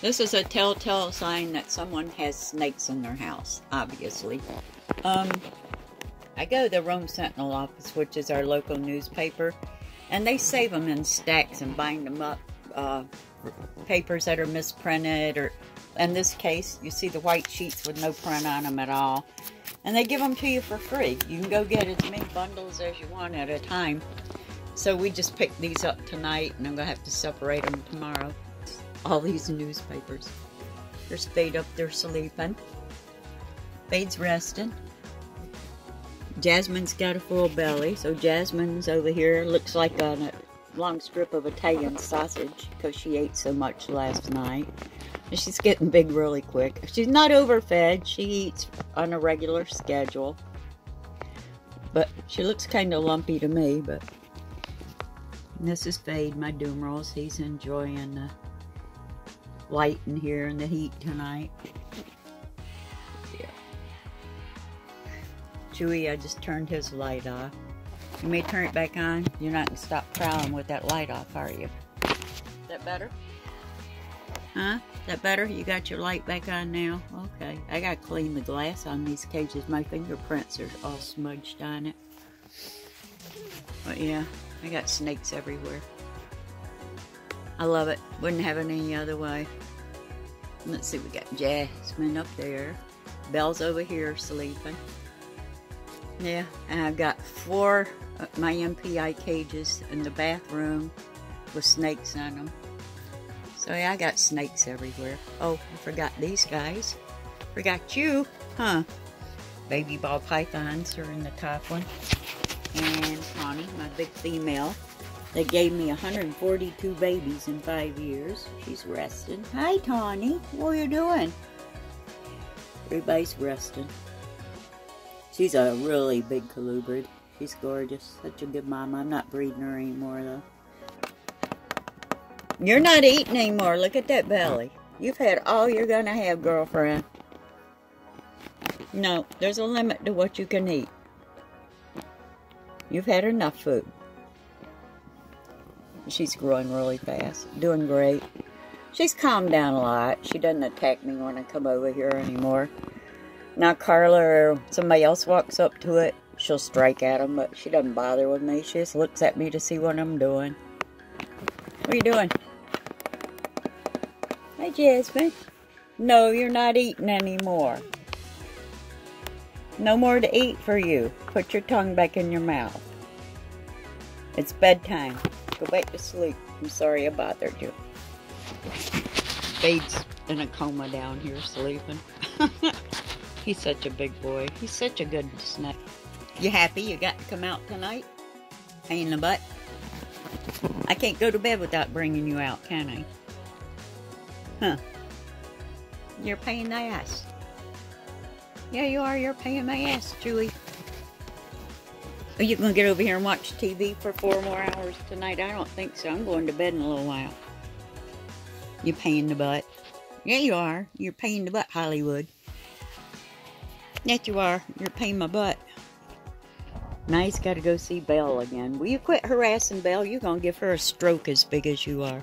This is a telltale sign that someone has snakes in their house, obviously. I go to the Rome Sentinel office, which is our local newspaper, and they save them in stacks and bind them up. Papers that are misprinted, or in this case, you see the white sheets with no print on them at all. And they give them to you for free. You can go get as many bundles as you want at a time. So we just picked these up tonight, and I'm going to have to separate them tomorrow. All these newspapers. There's Spade up there sleeping. Spade's resting. Jasmine's got a full belly, so Jasmine's over here. Looks like a long strip of Italian sausage because she ate so much last night. And she's getting big really quick. She's not overfed. She eats on a regular schedule. But she looks kind of lumpy to me. But this is Spade, my doom rolls. He's enjoying the light in here and the heat tonight. Yeah. Chewy, I just turned his light off. You may turn it back on. You're not going to stop prowling with that light off, are you? Is that better? Huh? Is that better? You got your light back on now? Okay. I got to clean the glass on these cages. My fingerprints are all smudged on it. But yeah, I got snakes everywhere. I love it. Wouldn't have it any other way. Let's see, we got Jasmine up there. Belle's over here sleeping. Yeah, and I've got 4 of my MPI cages in the bathroom with snakes on them. So yeah, I got snakes everywhere. Oh, I forgot these guys. Forgot you, huh? Baby ball pythons are in the top one. And Connie, my big female. They gave me 142 babies in 5 years. She's resting. Hi, Tawny. What are you doing? Everybody's resting. She's a really big colubrid. She's gorgeous. Such a good mama. I'm not breeding her anymore, though. You're not eating anymore. Look at that belly. You've had all you're going to have, girlfriend. No, there's a limit to what you can eat. You've had enough food. She's growing really fast. Doing great. She's calmed down a lot. She doesn't attack me when I come over here anymore. Now Carla or somebody else walks up to it, she'll strike at them, but she doesn't bother with me. She just looks at me to see what I'm doing. What are you doing? Hi, Jasmine. No, you're not eating anymore. No more to eat for you. Put your tongue back in your mouth. It's bedtime. Go back to sleep. I'm sorry I bothered you. Spade's in a coma down here sleeping. He's such a big boy. He's such a good snack. You happy you got to come out tonight? Pain in the butt? I can't go to bed without bringing you out, can I? Huh. You're paying the ass. Yeah, you are. You're paying my ass, Julie. Are you going to get over here and watch TV for 4 more hours tonight? I don't think so. I'm going to bed in a little while. You paying the butt. Yeah, you are. You're paying the butt, Hollywood. Yes, you are. You're paying my butt. Nice, got to go see Belle again. Will you quit harassing Belle? You're going to give her a stroke as big as you are.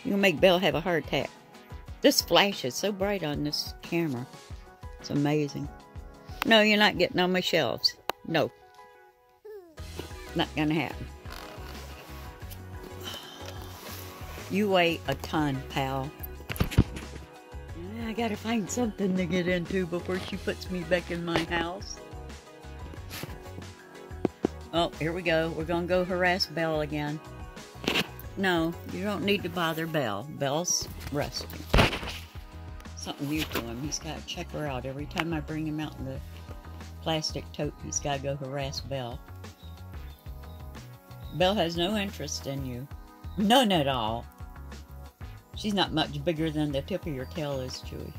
You're going to make Belle have a heart attack. This flash is so bright on this camera. It's amazing. No, you're not getting on my shelves. No. Not going to happen. You weigh a ton, pal. I gotta find something to get into before she puts me back in my house. Oh, here we go. We're gonna go harass Belle again. No, you don't need to bother Belle. Belle's resting. Something new to him. He's gotta check her out. Every time I bring him out in the plastic tote, he's gotta go harass Belle. Belle has no interest in you. None at all. She's not much bigger than the tip of your tail is, Chewy.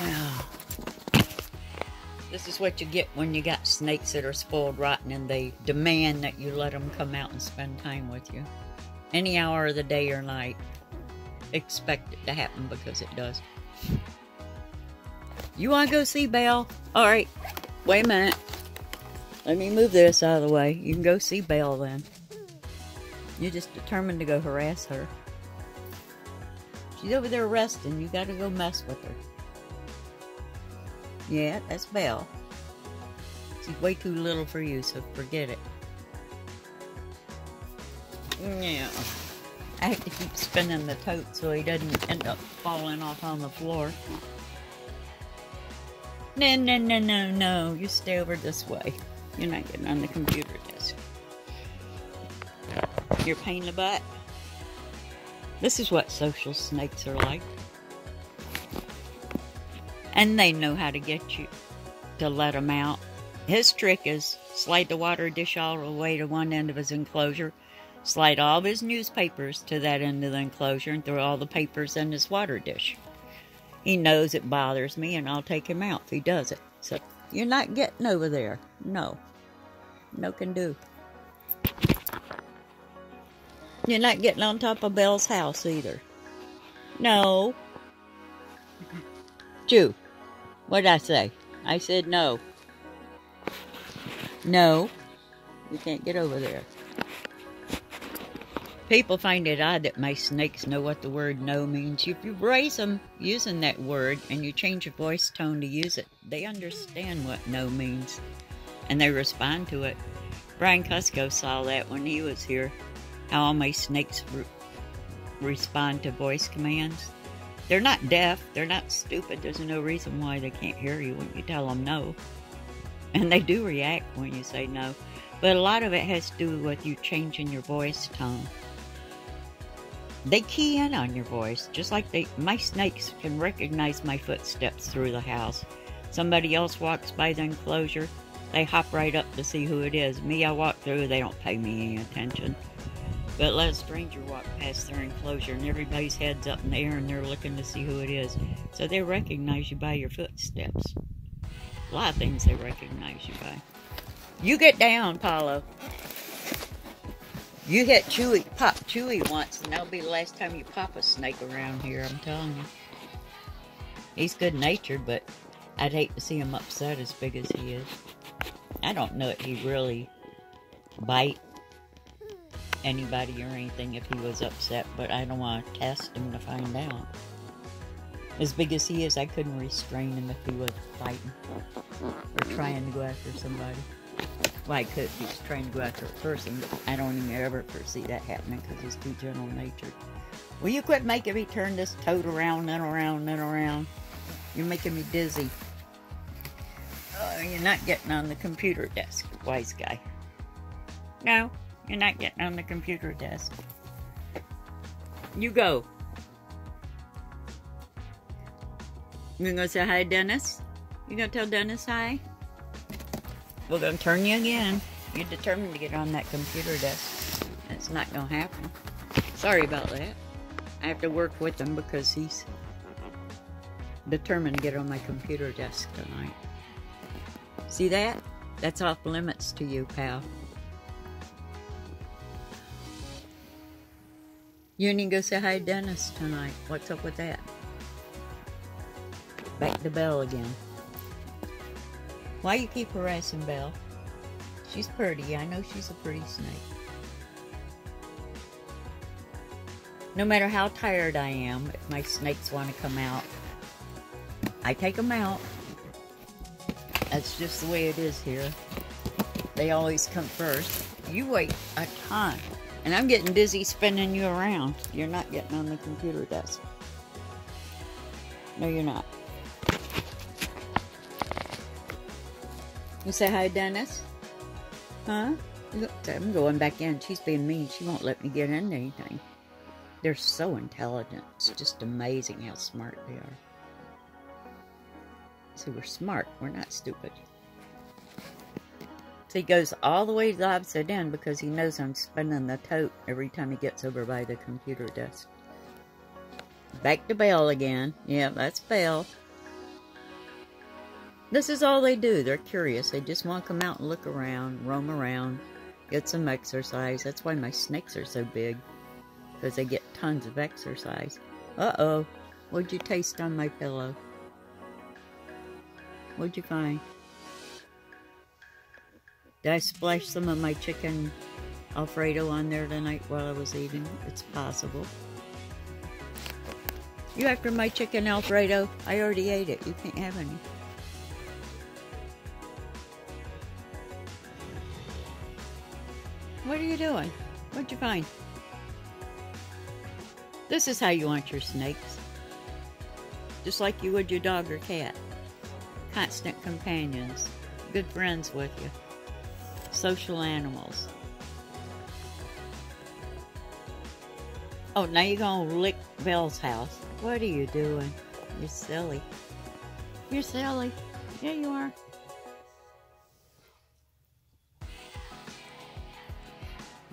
Wow. This is what you get when you got snakes that are spoiled rotten and they demand that you let them come out and spend time with you. Any hour of the day or night. Expect it to happen because it does. You want to go see Belle? Alright. Wait a minute. Let me move this out of the way. You can go see Belle then. You're just determined to go harass her. She's over there resting. You gotta go mess with her. Yeah, that's Belle. She's way too little for you, so forget it. Yeah. I have to keep spinning the tote so he doesn't end up falling off on the floor. No, no, no, no, no. You stay over this way. You're not getting on the computer desk. You're a pain in the butt. This is what social snakes are like. And they know how to get you to let them out. His trick is slide the water dish all the way to one end of his enclosure, slide all of his newspapers to that end of the enclosure, and throw all the papers in his water dish. He knows it bothers me, and I'll take him out if he does it. So, you're not getting over there. No. No can do. You're not getting on top of Belle's house either. No. Chew. What did I say? I said no. No. You can't get over there. People find it odd that my snakes know what the word no means. If you raise them using that word and you change your voice tone to use it, they understand what no means. And they respond to it. Brian Cusco saw that when he was here. How all my snakes respond to voice commands. They're not deaf. They're not stupid. There's no reason why they can't hear you when you tell them no. And they do react when you say no. But a lot of it has to do with you changing your voice tone. They key in on your voice, just like my snakes can recognize my footsteps through the house. Somebody else walks by the enclosure, they hop right up to see who it is. Me, I walk through, they don't pay me any attention. But let a stranger walk past their enclosure and everybody's head's up in the air and they're looking to see who it is. So they recognize you by your footsteps. A lot of things they recognize you by. You get down, Paulo. You hit Chewy, pop Chewy once, and that'll be the last time you pop a snake around here, I'm telling you. He's good-natured, but I'd hate to see him upset as big as he is. I don't know if he'd really bite anybody or anything if he was upset, but I don't want to test him to find out. As big as he is, I couldn't restrain him if he was fighting or trying to go after somebody. Well, I could if he was trying to go after a person, but I don't even ever foresee that happening because he's too gentle-natured. Will you quit making me turn this toad around and around and around? You're making me dizzy. Oh, you're not getting on the computer desk, wise guy. No, you're not getting on the computer desk. You go. You gonna say hi, Dennis? You gonna tell Dennis hi? We're gonna turn you again. You're determined to get on that computer desk. It's not gonna happen. Sorry about that. I have to work with him because he's determined to get on my computer desk tonight. See that? That's off limits to you, pal. You need to go say hi to Dennis tonight. What's up with that? Back to Belle again. Why you keep harassing Belle? She's pretty. I know she's a pretty snake. No matter how tired I am, if my snakes want to come out, I take them out. That's just the way it is here. They always come first. You wait a ton. And I'm getting dizzy spinning you around. You're not getting on the computer desk. No, you're not. You say hi, Dennis? Huh? I'm going back in. She's being mean. She won't let me get into anything. They're so intelligent. It's just amazing how smart they are. See, we're smart. We're not stupid. So he goes all the way to the opposite end because he knows I'm spinning the tote every time he gets over by the computer desk. Back to Belle again. Yeah, that's Belle. This is all they do. They're curious. They just want to come out and look around, roam around, get some exercise. That's why my snakes are so big, because they get tons of exercise. Uh-oh. What'd you taste on my pillow? What'd you find? Did I splash some of my chicken Alfredo on there tonight while I was eating? It's possible. You after my chicken Alfredo? I already ate it. You can't have any. What are you doing? What'd you find? This is how you want your snakes. Just like you would your dog or cat. Constant companions. Good friends with you. Social animals. Oh, now you're gonna lick Belle's house. What are you doing? You're silly. You're silly. Yeah, you are.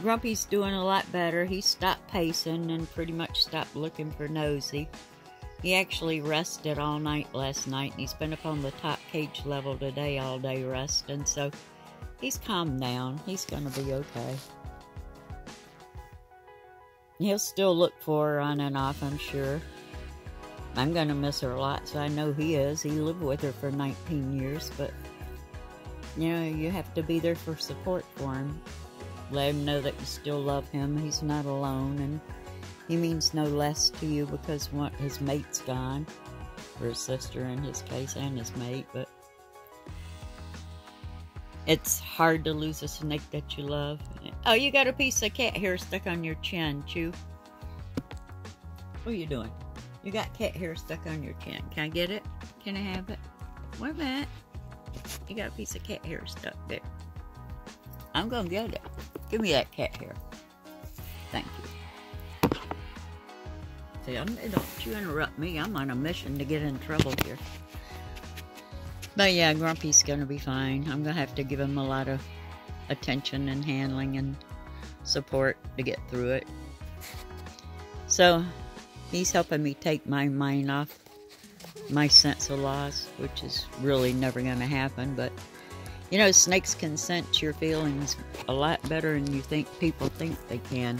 Grumpy's doing a lot better. He stopped pacing and pretty much stopped looking for Nosy. He actually rested all night last night, and he's been up on the top cage level today all day resting, so he's calmed down. He's gonna be okay. He'll still look for her on and off, I'm sure. I'm gonna miss her a lot, so I know he is. He lived with her for 19 years, but you know, you have to be there for support for him. Let him know that you still love him. He's not alone, and he means no less to you because his mate's gone, or his sister in his case, and his mate, but it's hard to lose a snake that you love. Oh, you got a piece of cat hair stuck on your chin, Chew. What are you doing? You got cat hair stuck on your chin. Can I get it? Can I have it? Where that? You got a piece of cat hair stuck there. I'm gonna get it. Give me that cat hair. Thank you. See, don't you interrupt me. I'm on a mission to get in trouble here. But yeah, Grumpy's gonna be fine. I'm gonna have to give him a lot of attention and handling and support to get through it. So, he's helping me take my mind off my sense of loss, which is really never gonna happen, but you know, snakes can sense your feelings a lot better than you think people think they can.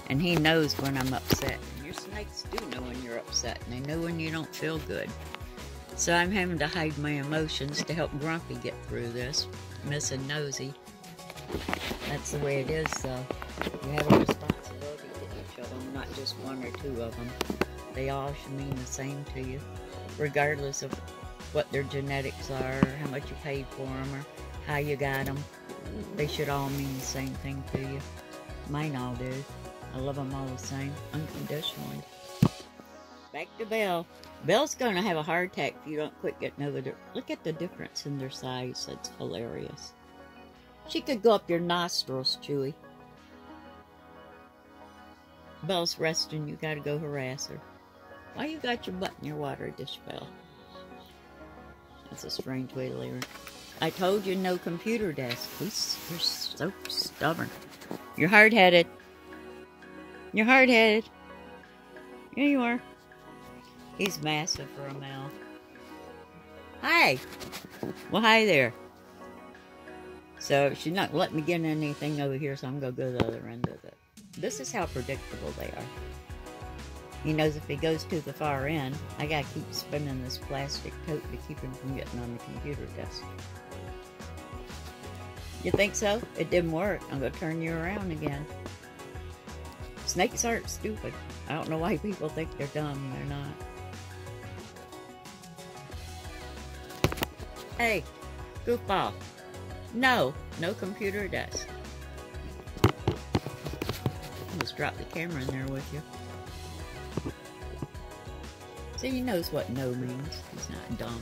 And he knows when I'm upset. And your snakes do know when you're upset, and they know when you don't feel good. So I'm having to hide my emotions to help Grumpy get through this. Missing Nosy. That's the way it is, though. You have a responsibility to each of them, not just one or two of them. They all should mean the same to you, regardless of what their genetics are, or how much you paid for them, or how you got them. They should all mean the same thing to you. Mine all do. I love them all the same, unconditionally. Back to Belle. Belle's going to have a heart attack if you don't quit getting over there. Look at the difference in their size. That's hilarious. She could go up your nostrils, Chewy. Belle's resting. You got to go harass her. Why you got your butt in your water dish, Belle? That's a strange way to leave her. I told you no computer desk. You're so stubborn. You're hard-headed. You're hard-headed. Here you are. He's massive for a male. Hi. Well, hi there. So she's not letting me get anything over here, so I'm going to go to the other end of it. This is how predictable they are. He knows if he goes to the far end, I gotta keep spinning this plastic tote to keep him from getting on the computer desk. You think so? It didn't work. I'm gonna turn you around again. Snakes aren't stupid. I don't know why people think they're dumb. They're not. Hey, goofball. No computer desk. Almost dropped the camera in there with you. So he knows what no means. He's not dumb.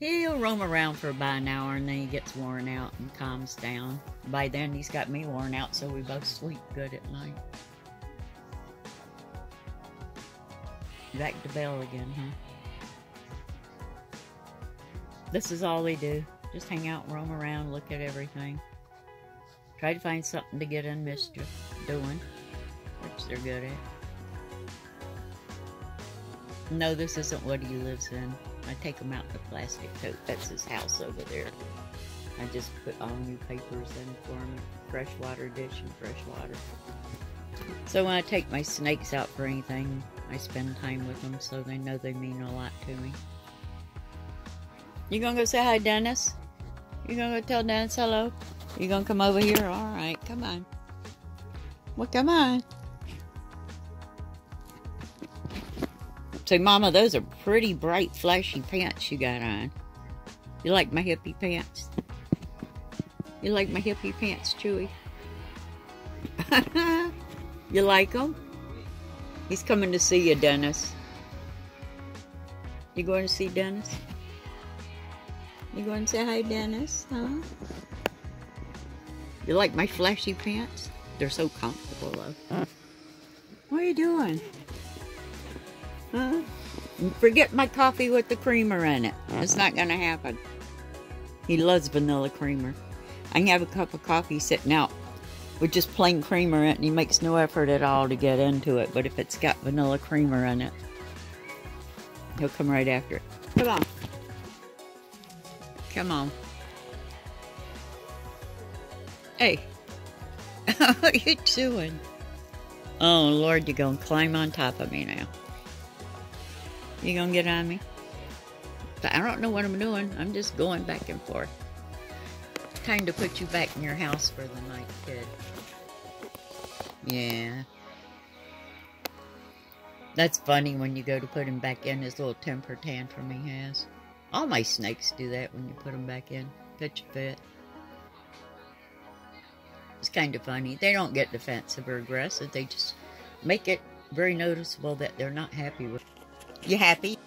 He'll roam around for about an hour and then he gets worn out and calms down. By then he's got me worn out, so we both sleep good at night. Back to Belle again, huh? This is all they do. Just hang out, roam around, look at everything. Try to find something to get in mischief doing, which they're good at. No, this isn't what he lives in. I take him out in the plastic tote. That's his house over there. I just put all new papers in for him, fresh water dish and fresh water. So when I take my snakes out for anything, I spend time with them so they know they mean a lot to me. You gonna go say hi, Dennis? You gonna go tell Dennis hello? You gonna come over here? All right, come on. Well, come on. Say, Mama, those are pretty bright, flashy pants you got on. You like my hippie pants? You like my hippie pants, Chewy? You like them? He's coming to see you, Dennis. You going to see Dennis? You going to say hi, Dennis? Huh? You like my flashy pants? They're so comfortable, though. What are you doing? Huh? Forget my coffee with the creamer in it. It's not going to happen. He loves vanilla creamer. I can have a cup of coffee sitting out with just plain creamer in it, and he makes no effort at all to get into it. But if it's got vanilla creamer in it, he'll come right after it. Come on. Come on. Hey. What are you doing? Oh, Lord, you're going to climb on top of me now. You going to get on me? I don't know what I'm doing. I'm just going back and forth. Time to put you back in your house for the night, kid. Yeah. That's funny when you go to put him back in, his little temper tantrum he has. All my snakes do that when you put them back in. Pitch a fit. It's kind of funny. They don't get defensive or aggressive. They just make it very noticeable that they're not happy with it. You happy?